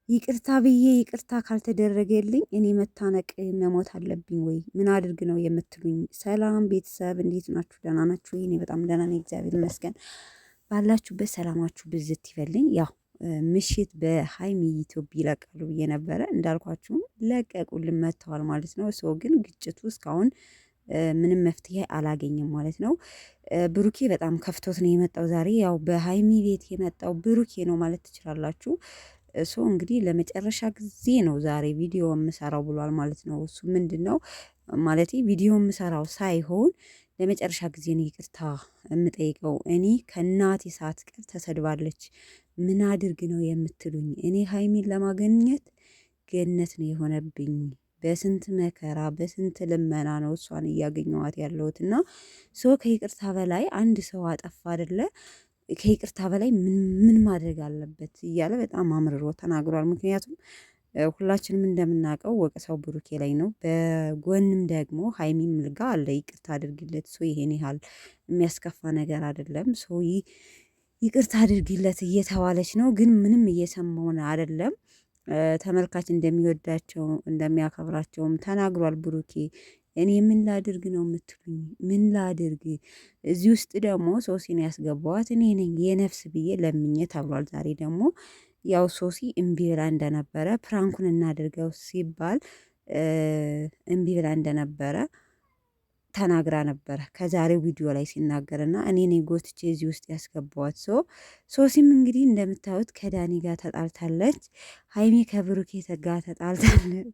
ይቅርታ ብዬ ይቅርታ ካልተደረገልኝ እኔ መታነቅ መሞት አለብኝ ወይ? ምን አድርግ ነው የምትሉኝ? ሰላም ቤተሰብ እንዴት ናችሁ? ደህና ናችሁ? እኔ በጣም ደህና ነኝ፣ እግዚአብሔር ይመስገን። ባላችሁበት ሰላማችሁ ብዝት ይበልኝ። ያው ምሽት በሀይሚ ዩቲዩብ ይለቃሉ ብዬ ነበረ፣ እንዳልኳችሁም ለቀቁልን መጥተዋል ማለት ነው። ሰው ግን ግጭቱ እስካሁን ምንም መፍትሄ አላገኘም ማለት ነው። ብሩኬ በጣም ከፍቶት ነው የመጣው ዛሬ። ያው በሀይሚ ቤት የመጣው ብሩኬ ነው ማለት ትችላላችሁ። እሱ እንግዲህ ለመጨረሻ ጊዜ ነው ዛሬ ቪዲዮ የምሰራው ብሏል ማለት ነው። እሱ ምንድን ነው ማለት ቪዲዮ የምሰራው ሳይሆን ለመጨረሻ ጊዜ ነው ይቅርታ የምጠይቀው። እኔ ከእናቴ ሳትቀር ተሰድባለች። ምን አድርግ ነው የምትሉኝ? እኔ ሀይሚን ለማገኘት ገነት ነው የሆነብኝ። በስንት መከራ በስንት ልመና ነው እሷን እያገኘዋት ያለሁት እና ከይቅርታ በላይ አንድ ሰው አጠፋ አይደለ ከይቅርታ በላይ ምን ማድረግ አለበት እያለ በጣም አምርሮ ተናግሯል። ምክንያቱም ሁላችንም እንደምናውቀው ወቀሳው ብሩኬ ላይ ነው። በጎንም ደግሞ ሀይሚም ልጋ አለ ይቅርታ አድርጊለት፣ ይሄን ያህል የሚያስከፋ ነገር አይደለም፣ ይቅርታ አድርጊለት እየተባለች ነው። ግን ምንም እየሰማውን አይደለም። ተመልካች እንደሚወዳቸው እንደሚያከብራቸውም ተናግሯል ብሩኬ። እኔ ምን ላድርግ ነው የምትሉኝ? ምን ላድርግ? እዚህ ውስጥ ደግሞ ሶሲን ያስገባዋት እኔ ነኝ የነፍስ ብዬ ለምኜ ተብሏል። ዛሬ ደግሞ ያው ሶሲ እምቢ ብላ እንደነበረ ፕራንኩን እናድርገው ሲባል እምቢ ብላ እንደነበረ ተናግራ ነበረ ከዛሬው ቪዲዮ ላይ ሲናገርና እኔ ነኝ ጎትቼ እዚህ ውስጥ ያስገባዋት። ሶሲም እንግዲህ እንደምታዩት ከዳኒ ጋር ተጣልታለች። ሀይሚ ከብሩኬ ጋር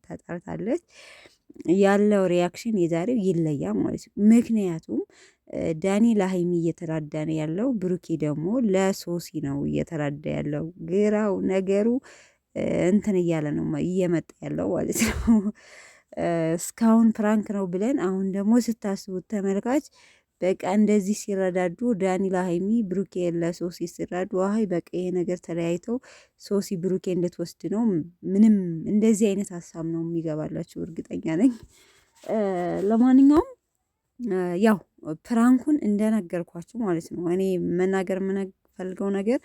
ተጣልታለች። ያለው ሪያክሽን የዛሬው ይለያል ማለት ነው። ምክንያቱም ዳኒ ለሀይሚ እየተራዳ ነው ያለው፣ ብሩኬ ደግሞ ለሶሲ ነው እየተራዳ ያለው። ግራው ነገሩ እንትን እያለ ነው እየመጣ ያለው ማለት ነው። እስካሁን ፕራንክ ነው ብለን አሁን ደግሞ ስታስቡት ተመልካች በቃ እንደዚህ ሲረዳዱ ዳኒ ለሀይሚ ብሩኬ ለሶሲ ሲረዱ አይ በቃ ይሄ ነገር ተለያይተው ሶሲ ብሩኬ እንድትወስድ ነው። ምንም እንደዚህ አይነት ሀሳብ ነው የሚገባላችሁ እርግጠኛ ነኝ። ለማንኛውም ያው ፕራንኩን እንደነገርኳችሁ ማለት ነው። እኔ መናገር የምፈልገው ነገር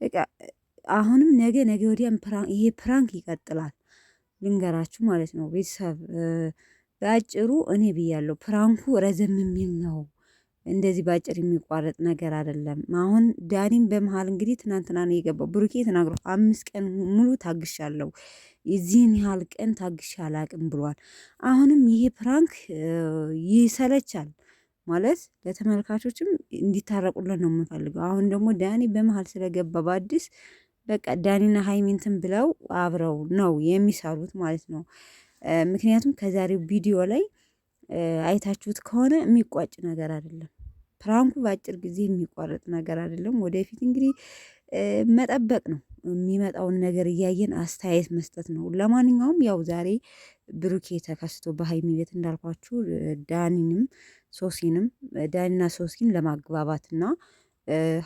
በቃ አሁንም ነገ ወዲያም ይሄ ፕራንክ ይቀጥላል። ልንገራችሁ ማለት ነው ቤተሰብ። በአጭሩ እኔ ብያለሁ፣ ፕራንኩ ረዘም የሚል ነው። እንደዚህ በአጭር የሚቋረጥ ነገር አይደለም። አሁን ዳኒም በመሀል እንግዲህ ትናንትና ነው የገባው። ብሩኬ ተናግሮ 5 ቀን ሙሉ ታግሻለሁ፣ የዚህን ያህል ቀን ታግሻ አላቅም ብሏል። አሁንም ይሄ ፕራንክ ይሰለቻል ማለት ለተመልካቾችም እንዲታረቁልን ነው የምንፈልገው። አሁን ደግሞ ዳኒ በመሀል ስለገባ በአዲስ በቃ ዳኒና ሀይሚንትን ብለው አብረው ነው የሚሰሩት ማለት ነው። ምክንያቱም ከዛሬው ቪዲዮ ላይ አይታችሁት ከሆነ የሚቋጭ ነገር አይደለም። ፕራንኩ በአጭር ጊዜ የሚቋረጥ ነገር አይደለም። ወደፊት እንግዲህ መጠበቅ ነው፣ የሚመጣውን ነገር እያየን አስተያየት መስጠት ነው። ለማንኛውም ያው ዛሬ ብሩኬ ተከስቶ በሀይሚ ቤት እንዳልኳችሁ ዳኒንም ሶሲንም ዳኒና ሶሲን ለማግባባትና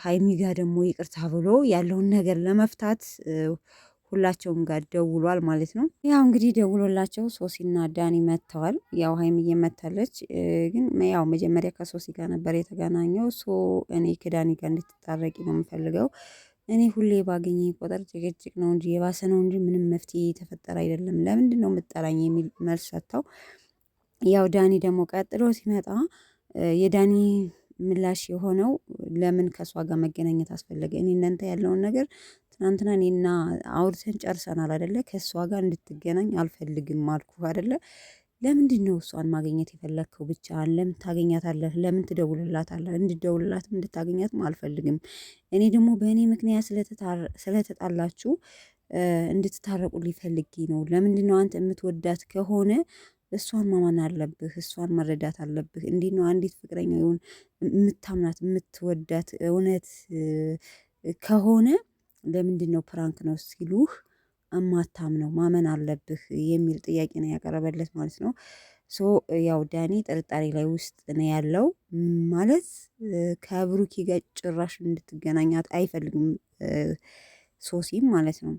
ሀይሚ ጋር ደግሞ ይቅርታ ብሎ ያለውን ነገር ለመፍታት ሁላቸውም ጋር ደውሏል ማለት ነው። ያው እንግዲህ ደውሎላቸው ሶሲና ዳኒ መጥተዋል። ያው ሀይሚዬ መታለች፣ ግን ያው መጀመሪያ ከሶሲ ጋር ነበር የተገናኘው። እኔ ከዳኒ ጋር እንድትታረቂ ነው የምፈልገው። እኔ ሁሌ ባገኘ ቁጥር ጭቅጭቅ ነው እንጂ የባሰ ነው እንጂ ምንም መፍትሄ የተፈጠረ አይደለም። ለምንድን ነው የምጠላኝ የሚል መልስ ሰጥተው፣ ያው ዳኒ ደግሞ ቀጥሎ ሲመጣ የዳኒ ምላሽ የሆነው ለምን ከእሷ ጋር መገናኘት አስፈለገ? እኔ እናንተ ያለውን ነገር ትናንትና እኔና አውርተን ጨርሰናል አደለ? ከእሷ ጋር እንድትገናኝ አልፈልግም አልኩ አደለ? ለምንድን ነው እሷን ማግኘት የፈለግከው? ብቻ ለምን ታገኛታለህ? ለምን ትደውልላታለህ? እንድደውልላትም እንድታገኛትም አልፈልግም። እኔ ደግሞ በእኔ ምክንያት ስለተጣላችሁ እንድትታረቁ ሊፈልጊ ነው። ለምንድን ነው አንተ የምትወዳት ከሆነ እሷን ማማን አለብህ፣ እሷን መረዳት አለብህ። እንዲህ ነው አንዲት ፍቅረኛ ይሁን የምታምናት የምትወዳት እውነት ከሆነ ለምንድን ነው ፕራንክ ነው ሲሉህ እማታምነው? ማመን አለብህ የሚል ጥያቄ ነው ያቀረበለት ማለት ነው። ያው ዳኒ ጥርጣሬ ላይ ውስጥ ነው ያለው ማለት ከብሩኬ ጋር ጭራሽ እንድትገናኛት አይፈልግም ሶሲም ማለት ነው።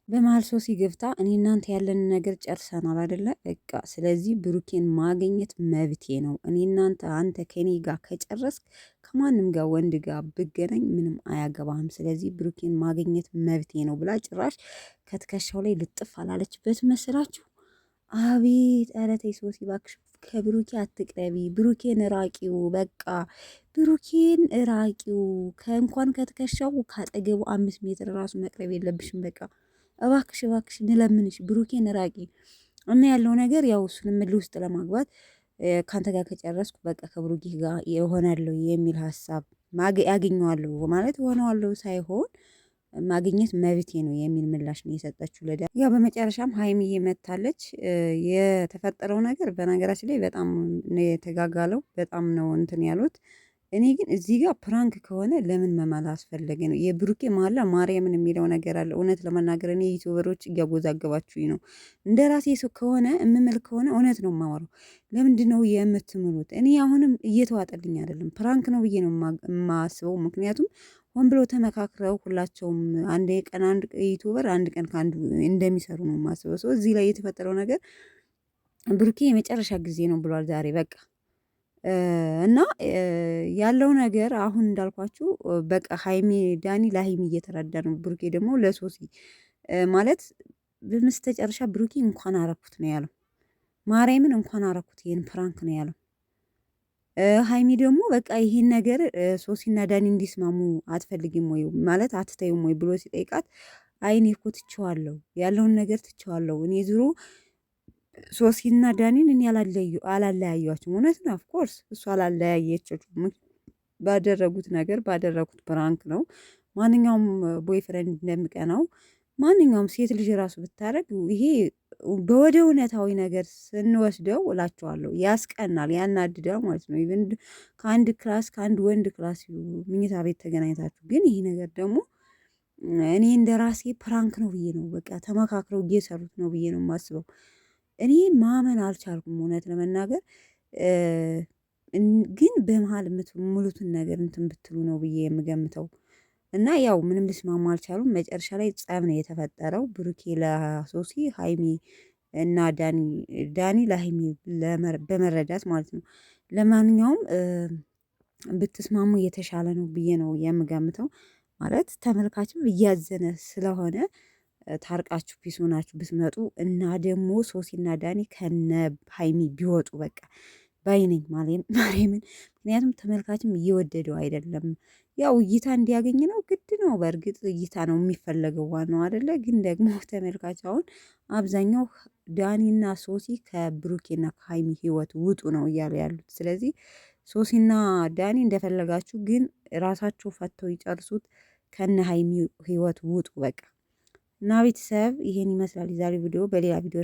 በመሀል ሶሲ ገብታ እኔ እናንተ ያለን ነገር ጨርሰናል አይደለ? በቃ ስለዚህ ብሩኬን ማግኘት መብቴ ነው። እኔ እናንተ አንተ ከኔ ጋር ከጨረስክ ከማንም ጋር ወንድ ጋር ብገናኝ ምንም አያገባህም። ስለዚህ ብሩኬን ማግኘት መብቴ ነው ብላ ጭራሽ ከትከሻው ላይ ልጥፍ አላለችበት መስላችሁ? አቤት! ኧረ ተይ ሶሲ እባክሽ ከብሩኬ አትቅረቢ፣ ብሩኬን ራቂው፣ በቃ ብሩኬን ራቂው። ከእንኳን ከትከሻው ካጠገቡ 5 ሜትር ራሱ መቅረብ የለብሽም። በቃ እባክሽ እባክሽ እንለምንሽ ብሩኬን ራቂ እና ያለው ነገር ያው እሱን ምል ውስጥ ለማግባት ከአንተ ጋር ከጨረስኩ በቃ ከብሩኬ ጋር እሆናለሁ የሚል ሀሳብ ያገኘዋለሁ ማለት ሆነዋለሁ ሳይሆን ማግኘት መብቴ ነው የሚል ምላሽ ነው የሰጠችው ለዳ። ያው በመጨረሻም ሀይሚዬ መታለች። የተፈጠረው ነገር በነገራችን ላይ በጣም ነው የተጋጋለው፣ በጣም ነው እንትን ያሉት። እኔ ግን እዚህ ጋር ፕራንክ ከሆነ ለምን መማል አስፈለገ ነው? የብሩኬ መሀላ ማርያምን የሚለው ነገር አለ። እውነት ለመናገር እኔ ዩቱበሮች እያጎዛገባችሁኝ ነው። እንደ ራሴ ሰው ከሆነ የምምል ከሆነ እውነት ነው የማወራው። ለምንድን ነው የምትምሉት? እኔ አሁንም እየተዋጠልኝ አይደለም። ፕራንክ ነው ብዬ ነው የማስበው። ምክንያቱም ሆን ብሎ ተመካክረው ሁላቸውም አንድ ቀን አንድ ዩቱበር አንድ ቀን ከአንዱ እንደሚሰሩ ነው የማስበው። ሰው እዚህ ላይ የተፈጠረው ነገር ብሩኬ የመጨረሻ ጊዜ ነው ብሏል ዛሬ በቃ እና ያለው ነገር አሁን እንዳልኳችሁ በቃ ሀይሚ ዳኒ ለሀይሚ እየተረዳ ነው። ብሩኬ ደግሞ ለሶሲ ማለት በመስተጨረሻ ብሩኬ እንኳን አረኩት ነው ያለው። ማርያምን እንኳን አረኩት ይህን ፕራንክ ነው ያለው። ሀይሚ ደግሞ በቃ ይህን ነገር ሶሲና ዳኒ እንዲስማሙ አትፈልጊም ወይ ማለት አትተዩም ወይ ብሎ ሲጠይቃት አይኔ እኮ ትቼዋለሁ፣ ያለውን ነገር ትቼዋለሁ። እኔ ዙሮ ሶሲና ዳኒን እኔ አላለያዩዋቸውም። እውነት ነው ኦፍኮርስ እሱ አላለያየቻቸውም። ባደረጉት ነገር ባደረጉት ፕራንክ ነው። ማንኛውም ቦይፍሬንድ እንደሚቀናው ማንኛውም ሴት ልጅ ራሱ ብታደርግ ይሄ በወደ እውነታዊ ነገር ስንወስደው እላቸዋለሁ ያስቀናል፣ ያናድዳል ማለት ነው። ኢቨን ከአንድ ክላስ ከአንድ ወንድ ክላስ ምኝታ ቤት ተገናኝታችሁ ግን ይሄ ነገር ደግሞ እኔ እንደ ራሴ ፕራንክ ነው ብዬ ነው በቃ ተመካክረው እየሰሩት ነው ብዬ ነው የማስበው። እኔ ማመን አልቻልኩም እውነት ለመናገር ግን በመሀል የምትሙሉትን ነገር እንትን ብትሉ ነው ብዬ የምገምተው። እና ያው ምንም ሊስማሙ አልቻሉም። መጨረሻ ላይ ጸብ ነው የተፈጠረው። ብሩኬ ለሶሲ ሀይሚ እና ዳኒ ለሀይሚ በመረዳት ማለት ነው። ለማንኛውም ብትስማሙ የተሻለ ነው ብዬ ነው የምገምተው። ማለት ተመልካችም እያዘነ ስለሆነ ታርቃችሁ ፒስ ሆናችሁ ብትመጡ እና ደግሞ ሶሲና ዳኒ ከነ ሀይሚ ቢወጡ በቃ ባይነኝ ማርያምን። ምክንያቱም ተመልካችም እየወደደው አይደለም። ያው እይታ እንዲያገኝ ነው ግድ ነው። በእርግጥ እይታ ነው የሚፈለገው ዋናው አይደለ? ግን ደግሞ ተመልካች አሁን አብዛኛው ዳኒና ሶሲ ከብሩኬና ከሀይሚ ህይወት ውጡ ነው እያሉ ያሉት። ስለዚህ ሶሲና ዳኒ እንደፈለጋችሁ ግን ራሳቸው ፈተው ይጨርሱት፣ ከነ ሀይሚ ህይወት ውጡ በቃ። እና ቤተሰብ ይሄን ይመስላል የዛሬ ቪዲዮ። በሌላ ቪዲዮ